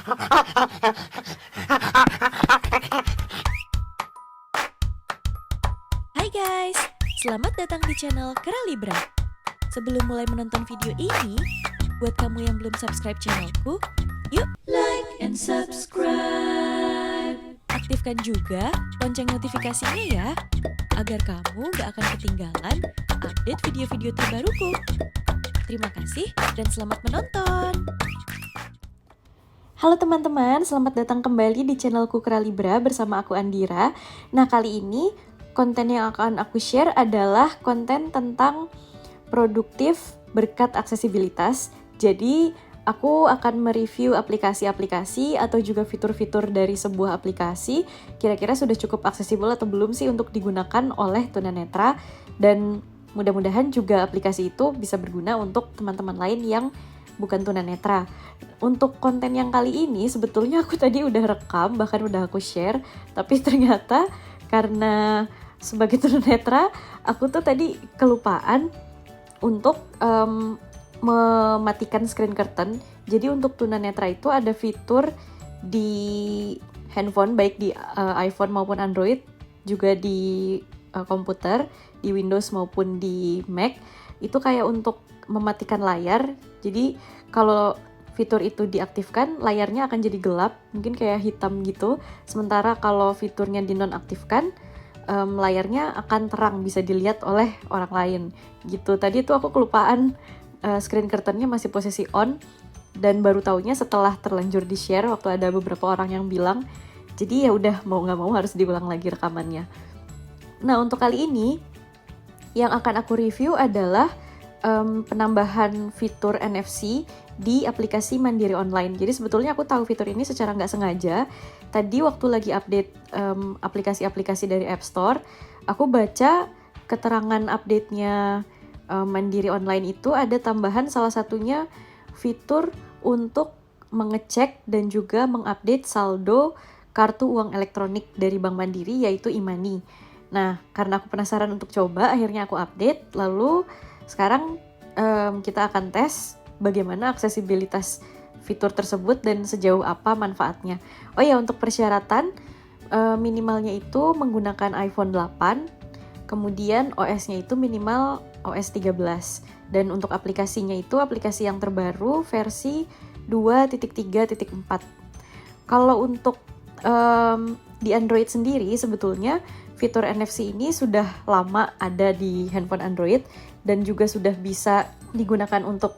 Hai guys, selamat datang di channel Keralibra. Sebelum mulai menonton video ini, buat kamu yang belum subscribe channelku, yuk like and subscribe. Aktifkan juga lonceng notifikasinya ya, agar kamu gak akan ketinggalan update video-video terbaruku. Terima kasih dan selamat menonton. Halo teman-teman, selamat datang kembali di channelku Keralibra bersama aku Andira. Nah, kali ini konten yang akan aku share adalah konten tentang produktif berkat aksesibilitas. Jadi, aku akan mereview aplikasi-aplikasi atau juga fitur-fitur dari sebuah aplikasi. Kira-kira sudah cukup aksesibel atau belum sih untuk digunakan oleh tunanetra, dan mudah-mudahan juga aplikasi itu bisa berguna untuk teman-teman lain yang bukan tunanetra. Untuk konten yang kali ini sebetulnya aku tadi udah rekam, bahkan udah aku share, tapi ternyata karena sebagai tunanetra aku tuh tadi kelupaan untuk mematikan screen curtain. Jadi untuk tunanetra itu ada fitur di handphone, baik di iPhone maupun Android, juga di komputer, di Windows maupun di Mac, itu kayak untuk mematikan layar. Jadi kalau fitur itu diaktifkan, layarnya akan jadi gelap, mungkin kayak hitam gitu. Sementara kalau fiturnya dinonaktifkan, layarnya akan terang, bisa dilihat oleh orang lain gitu. Tadi tuh aku kelupaan screen curtain-nya masih posisi on, dan baru taunya setelah terlanjur di share waktu ada beberapa orang yang bilang. Jadi ya udah, mau nggak mau harus diulang lagi rekamannya. Nah, untuk kali ini yang akan aku review adalah penambahan fitur NFC di aplikasi Mandiri Online. Jadi sebetulnya aku tahu fitur ini secara nggak sengaja. Tadi waktu lagi update aplikasi-aplikasi dari App Store, aku baca keterangan update-nya Mandiri Online itu ada tambahan salah satunya fitur untuk mengecek dan juga mengupdate saldo kartu uang elektronik dari Bank Mandiri, yaitu e-money. Nah, karena aku penasaran untuk coba, akhirnya aku update. Lalu sekarang kita akan tes bagaimana aksesibilitas fitur tersebut dan sejauh apa manfaatnya. Oh ya, untuk persyaratan minimalnya itu menggunakan iPhone 8, kemudian OS-nya itu minimal OS 13. Dan untuk aplikasinya itu aplikasi yang terbaru versi 2.3.4. Kalau untuk di Android sendiri sebetulnya fitur NFC ini sudah lama ada di handphone Android dan juga sudah bisa digunakan untuk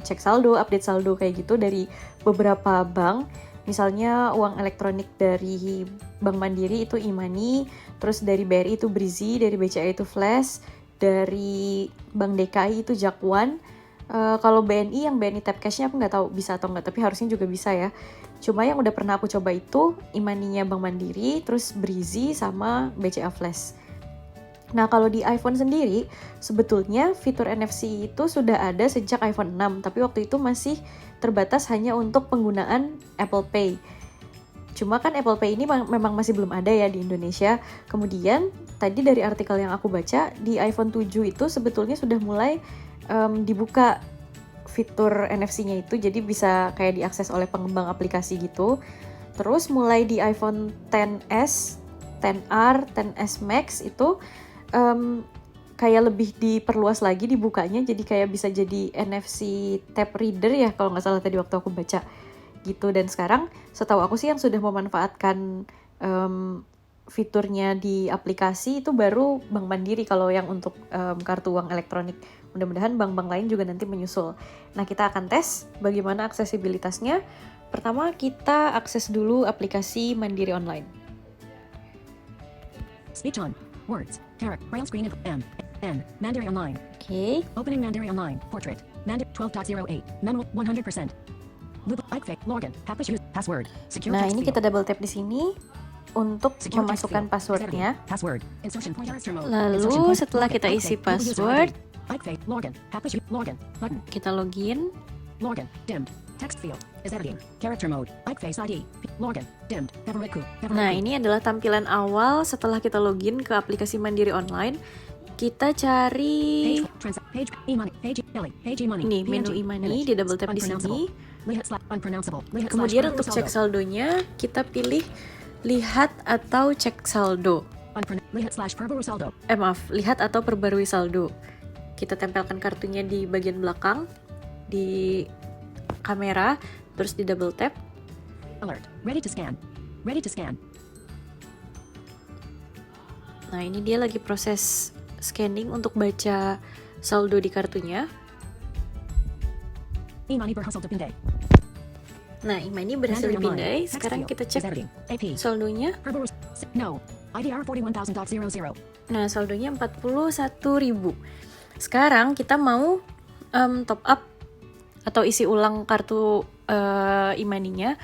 cek saldo, update saldo kayak gitu dari beberapa bank. Misalnya uang elektronik dari Bank Mandiri itu e-money, terus dari BRI itu Brizi, dari BCA itu Flash, dari Bank DKI itu Jakwan. Kalau BNI, yang BNI Tap Cash-nya aku nggak tahu bisa atau nggak, tapi harusnya juga bisa ya. Cuma yang udah pernah aku coba itu e-money-nya Bank Mandiri, terus Brizi sama BCA Flash. Nah, kalau di iPhone sendiri, sebetulnya fitur NFC itu sudah ada sejak iPhone 6, tapi waktu itu masih terbatas hanya untuk penggunaan Apple Pay. Cuma kan Apple Pay ini memang masih belum ada ya di Indonesia. Kemudian, tadi dari artikel yang aku baca, di iPhone 7 itu sebetulnya sudah mulai dibuka fitur NFC-nya itu, jadi bisa kayak diakses oleh pengembang aplikasi gitu. Terus mulai di iPhone XS, XR, XS Max itu kayak lebih diperluas lagi dibukanya, jadi kayak bisa jadi NFC tap reader ya kalau nggak salah tadi waktu aku baca gitu. Dan sekarang setahu aku sih yang sudah memanfaatkan fiturnya di aplikasi itu baru Bank Mandiri kalau yang untuk kartu uang elektronik. Mudah-mudahan bank-bank lain juga nanti menyusul. Nah, kita akan tes bagaimana aksesibilitasnya. Pertama, kita akses dulu aplikasi Mandiri Online. Speech on. Words. Character. Braille screen. M. Mandiri Online. Oke. Opening Mandiri Online. Portrait. Mandiri 12.08. Memo 100%. Like fake. Login. Password. Secure Nah, text ini field. kita double tap di sini untuk Secure text memasukkan field. passwordnya. Password. Insertion point. Lalu setelah kita isi password, Like fake. Login. Login. Button. kita login. Login. Dimmed. Text field. Is editing. Character mode. Like face ID. Login. Dimmed. Favoriku. Nah, ini adalah tampilan awal setelah kita login ke aplikasi Mandiri Online. Kita cari Page. E-money. Page. Ellie, page e-money. Ini menu PNG, e-money, image, di double tap di sini. unpronounceable. Kemudian untuk cek saldonya, kita pilih lihat atau cek saldo. Lihat atau perbarui saldo. Kita tempelkan kartunya di bagian belakang, di kamera, terus di double tap. Alert, ready to scan. Ready to scan. Nah, ini dia lagi proses scanning untuk baca saldo di kartunya. E-money berhasil dipindai. Nah, e-money berhasil dipindai. Sekarang kita cek saldonya. No, IDR 41,000. Nah, saldonya 41.000. Sekarang kita mau top up atau isi ulang kartu e-money-nya.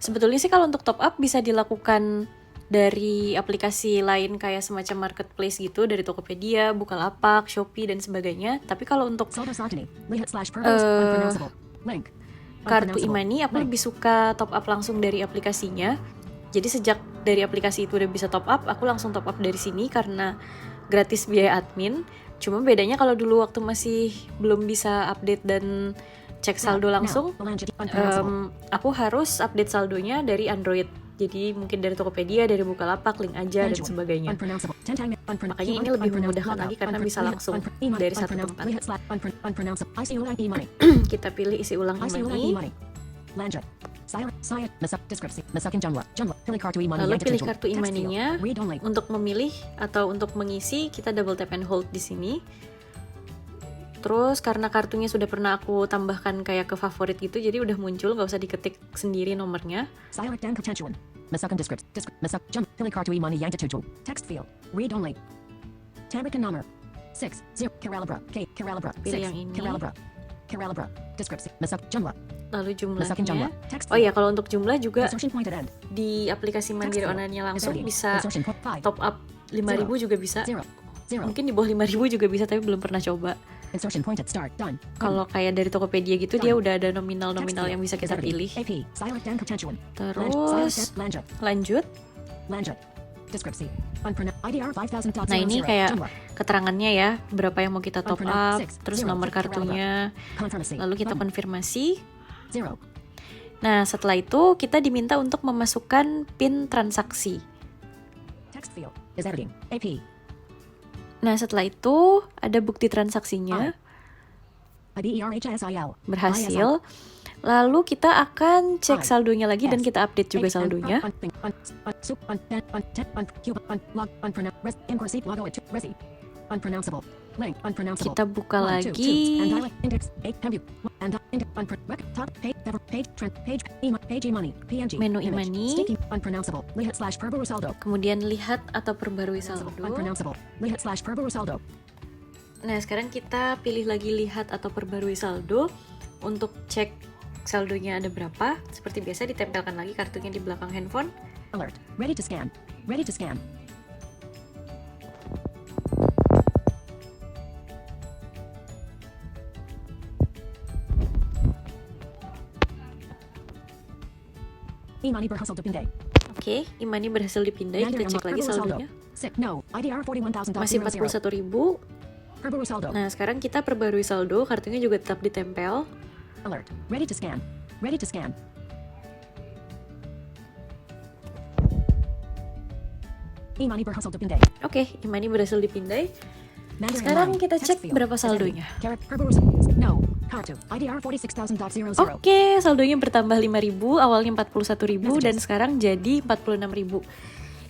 Sebetulnya sih kalau untuk top up bisa dilakukan dari aplikasi lain kayak semacam marketplace gitu, dari Tokopedia, Bukalapak, Shopee dan sebagainya. Tapi kalau untuk kartu e-money, aku lebih suka top up langsung dari aplikasinya. Jadi sejak dari aplikasi itu udah bisa top up, aku langsung top up dari sini karena gratis biaya admin. Cuma bedanya kalau dulu waktu masih belum bisa update dan cek saldo langsung, aku harus update saldonya dari Android. Jadi mungkin dari Tokopedia, dari Bukalapak, link aja dan sebagainya. Makanya ini lebih memudahkan lagi karena bisa langsung dari satu tempat. Kita pilih isi ulang e-money. Lalu pilih kartu e-money-nya. Untuk memilih atau untuk mengisi, kita double tap and hold di sini. Terus karena kartunya sudah pernah aku tambahkan kayak ke favorit gitu, jadi udah muncul, nggak usah diketik sendiri nomornya. Pilih kartu e-money yang dituju. Text field, read only. Tambahkan nomor 6 0 Keralabra Pilih yang ini. Keralabra deskripsi jumlah. Lalu jumlahnya. Oh iya, kalau untuk jumlah juga di aplikasi Mandiri Online-nya langsung bisa top up 5.000 juga bisa. Mungkin di bawah 5.000 juga bisa, tapi belum pernah coba. Kalau kayak dari Tokopedia gitu, dia udah ada nominal-nominal yang bisa kita pilih. Terus lanjut. Nah, ini kayak keterangannya ya, berapa yang mau kita top up, terus nomor kartunya, lalu kita konfirmasi. Nah, setelah itu kita diminta untuk memasukkan PIN transaksi. Nah, setelah itu ada bukti transaksinya berhasil. Lalu kita akan cek saldonya lagi dan kita update juga saldonya. Kita buka lagi menu e-money, kemudian lihat atau perbarui saldo. Nah, sekarang kita pilih lagi lihat atau perbarui saldo. Untuk cek saldonya ada berapa, seperti biasa ditempelkan lagi kartunya di belakang handphone. Alert, ready to scan. Ready to scan. E-money berhasil dipindai. Oke, e-money berhasil dipindai. Kita cek lagi saldonya. Masih 41.000. Nah, sekarang kita perbarui saldo, kartunya juga tetap ditempel. Alert, ready to scan. Ready to scan. E-money berhasil dipindai. Oke, e-money berhasil dipindai. Sekarang kita cek berapa saldonya. Oke, saldonya bertambah 5.000, awalnya 41.000 dan sekarang jadi 46.000.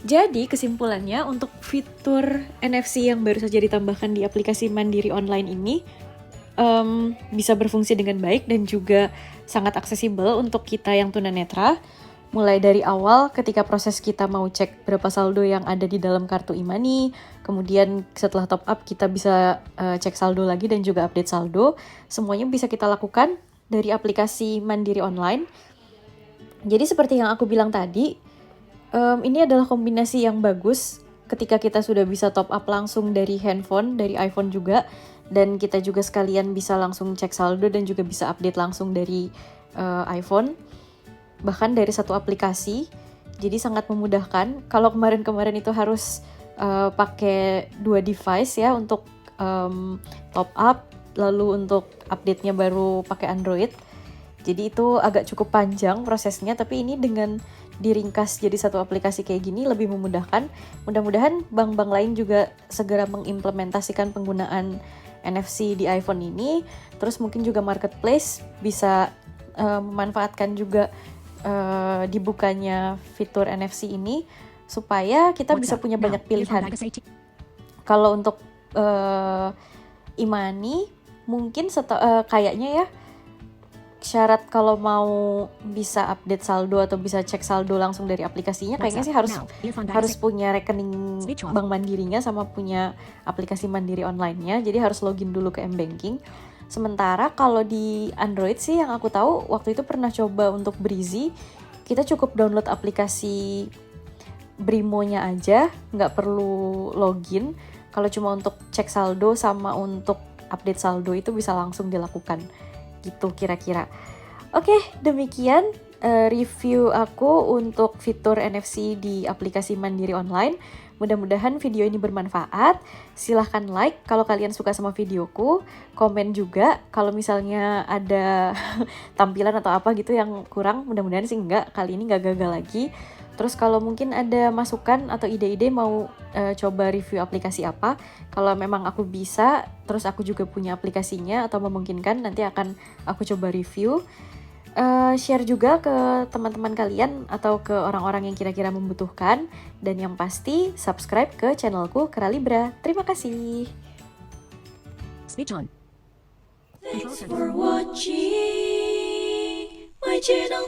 Jadi kesimpulannya, untuk fitur NFC yang baru saja ditambahkan di aplikasi Mandiri Online ini bisa berfungsi dengan baik dan juga sangat aksesibel untuk kita yang tunanetra. Mulai dari awal ketika proses kita mau cek berapa saldo yang ada di dalam kartu e-money, kemudian setelah top up kita bisa cek saldo lagi dan juga update saldo. Semuanya bisa kita lakukan dari aplikasi Mandiri Online. Jadi seperti yang aku bilang tadi, ini adalah kombinasi yang bagus ketika kita sudah bisa top up langsung dari handphone, dari iPhone juga, dan kita juga sekalian bisa langsung cek saldo dan juga bisa update langsung dari iPhone, bahkan dari satu aplikasi. Jadi sangat memudahkan. Kalau kemarin-kemarin itu harus pakai 2 device ya untuk top up, lalu untuk update-nya baru pakai Android. Jadi itu agak cukup panjang prosesnya, tapi ini dengan diringkas jadi satu aplikasi kayak gini lebih memudahkan. Mudah-mudahan bank-bank lain juga segera mengimplementasikan penggunaan NFC di iPhone ini. Terus mungkin juga marketplace bisa memanfaatkan juga dibukanya fitur NFC ini supaya kita bisa punya banyak pilihan. Kalau untuk e-money mungkin kayaknya ya syarat kalau mau bisa update saldo atau bisa cek saldo langsung dari aplikasinya kayaknya sih harus punya rekening bank mandirinya sama punya aplikasi mandiri online-nya, jadi harus login dulu ke M-Banking. Sementara kalau di Android sih yang aku tahu waktu itu pernah coba untuk Breezy, kita cukup download aplikasi Brimo-nya aja, nggak perlu login. Kalau cuma untuk cek saldo sama untuk update saldo itu bisa langsung dilakukan. Gitu kira-kira. Oke, demikian review aku untuk fitur NFC di aplikasi mandiri online. Mudah-mudahan video ini bermanfaat. Silahkan like kalau kalian suka sama videoku. Komen juga kalau misalnya ada tampilan atau apa gitu yang kurang. Mudah-mudahan sih enggak, kali ini enggak gagal lagi. Terus kalau mungkin ada masukan atau ide-ide mau coba review aplikasi apa, kalau memang aku bisa, terus aku juga punya aplikasinya atau memungkinkan, nanti akan aku coba review. Share juga ke teman-teman kalian atau ke orang-orang yang kira-kira membutuhkan. Dan yang pasti, subscribe ke channelku Keralibra. Terima kasih. Speech on. Thanks for watching my channel.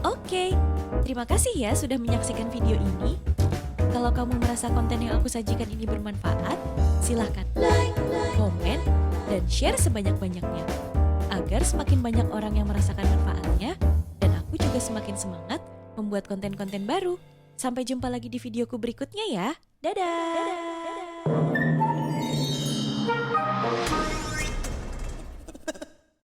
Oke, terima kasih ya sudah menyaksikan video ini. Kalau kamu merasa konten yang aku sajikan ini bermanfaat, silahkan Like, komen, dan share sebanyak-banyaknya. Agar semakin banyak orang yang merasakan manfaatnya, dan aku juga semakin semangat membuat konten-konten baru. Sampai jumpa lagi di videoku berikutnya ya. Dadah!